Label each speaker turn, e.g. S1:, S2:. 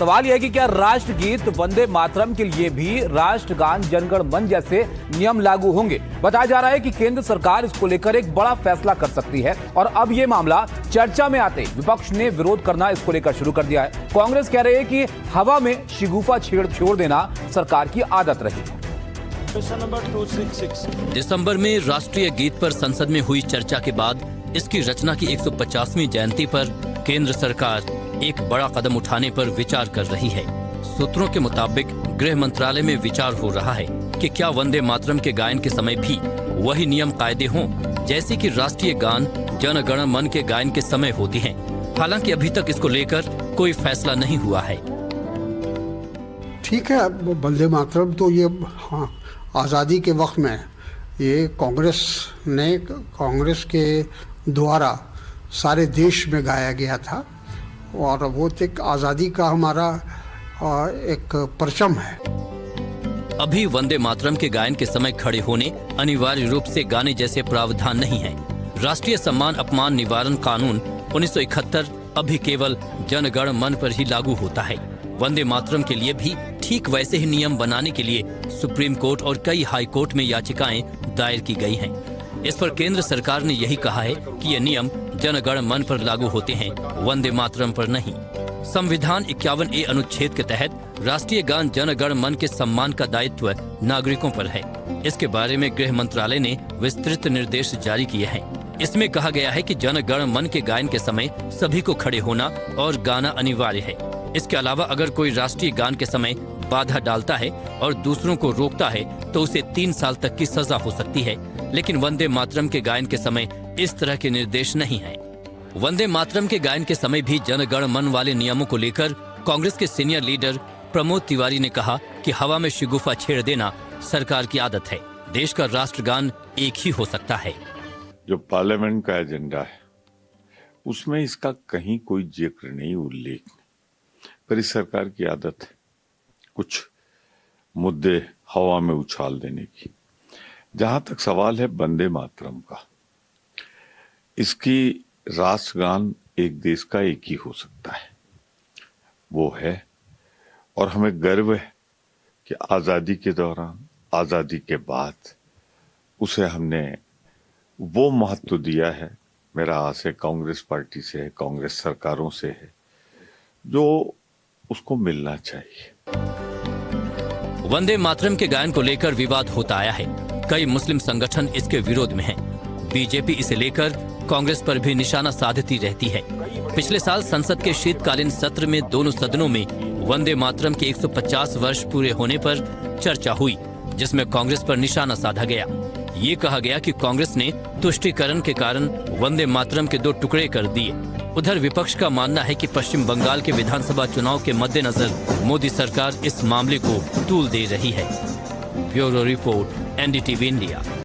S1: सवाल यह है कि क्या राष्ट्रगीत वंदे मातरम के लिए भी राष्ट्रगान जनगण मन जैसे नियम लागू होंगे? बताया जा रहा है कि केंद्र सरकार इसको लेकर एक बड़ा फैसला कर सकती है और अब यह मामला चर्चा में आते विपक्ष ने विरोध करना इसको लेकर शुरू कर दिया है। कांग्रेस कह रही है कि हवा में शिगुफा छोड़ देना सरकार की आदत रही है।
S2: दिसंबर में राष्ट्रीय गीत पर संसद में हुई चर्चा के बाद इसकी रचना की 150वीं जयंती पर केंद्र सरकार एक बड़ा कदम उठाने पर विचार कर रही है। सूत्रों के मुताबिक गृह मंत्रालय में विचार हो रहा है कि क्या वंदे मातरम के गायन के समय भी वही नियम कायदे हों जैसे कि राष्ट्रीय गान जन गण मन के गायन के समय होते हैं। हालांकि अभी तक इसको लेकर कोई फैसला नहीं हुआ है।
S3: ठीक है, वंदे मातरम तो ये आज़ादी के वक्त में ये कांग्रेस के द्वारा सारे देश में गाया गया था और वो एक आज़ादी का हमारा एक परचम है।
S2: अभी वंदे मातरम के गायन के समय खड़े होने अनिवार्य रूप से गाने जैसे प्रावधान नहीं है। राष्ट्रीय सम्मान अपमान निवारण कानून 1971 अभी केवल जनगण मन पर ही लागू होता है। वंदे मातरम के लिए भी ठीक वैसे ही नियम बनाने के लिए सुप्रीम कोर्ट और कई हाई कोर्ट में याचिकाएं दायर की गई हैं। इस पर केंद्र सरकार ने यही कहा है कि ये नियम जनगण मन पर लागू होते हैं, वंदे मातरम पर नहीं। संविधान 51A अनुच्छेद के तहत राष्ट्रीय गान जनगण मन के सम्मान का दायित्व नागरिकों पर है। इसके बारे में गृह मंत्रालय ने विस्तृत निर्देश जारी किए हैं। इसमें कहा गया है कि जनगण मन के गायन के समय सभी को खड़े होना और गाना अनिवार्य है। इसके अलावा अगर कोई राष्ट्रीय गान के समय बाधा डालता है और दूसरों को रोकता है तो उसे 3 साल तक की सजा हो सकती है। लेकिन वंदे मातरम के गायन के समय इस तरह के निर्देश नहीं है। वंदे मातरम के गायन के समय भी जनगण मन वाले नियमों को लेकर कांग्रेस के सीनियर लीडर प्रमोद तिवारी ने कहा कि हवा में शिगुफा छेड़ देना सरकार की आदत है। देश का राष्ट्रगान एक ही हो सकता है।
S4: जो पार्लियामेंट का एजेंडा है उसमें इसका कहीं कोई जिक्र नहीं, उल्लेख नहीं, पर इस सरकार की आदत है कुछ मुद्दे हवा में उछाल देने की। जहां तक सवाल है वंदे मातरम का, इसकी राष्ट्रगान एक देश का एक ही हो सकता है, वो है। और हमें गर्व है कि आजादी के दौरान, आजादी के बाद उसे हमने वो महत्व दिया है। मेरा आस है कांग्रेस पार्टी से है, कांग्रेस सरकारों से है, जो उसको मिलना चाहिए।
S2: वंदे मातरम के गायन को लेकर विवाद होता आया है। कई मुस्लिम संगठन इसके विरोध में हैं। बीजेपी इसे लेकर कांग्रेस पर भी निशाना साधती रहती है। पिछले साल संसद के शीतकालीन सत्र में दोनों सदनों में वंदे मातरम के 150 वर्ष पूरे होने पर चर्चा हुई, जिसमें कांग्रेस पर निशाना साधा गया। ये कहा गया कि कांग्रेस ने तुष्टीकरण के कारण वंदे मातरम के 2 टुकड़े कर दिए। उधर विपक्ष का मानना है कि पश्चिम बंगाल के विधानसभा चुनाव के मद्देनजर मोदी सरकार इस मामले को तूल दे रही है। Bureau report, NDTV India.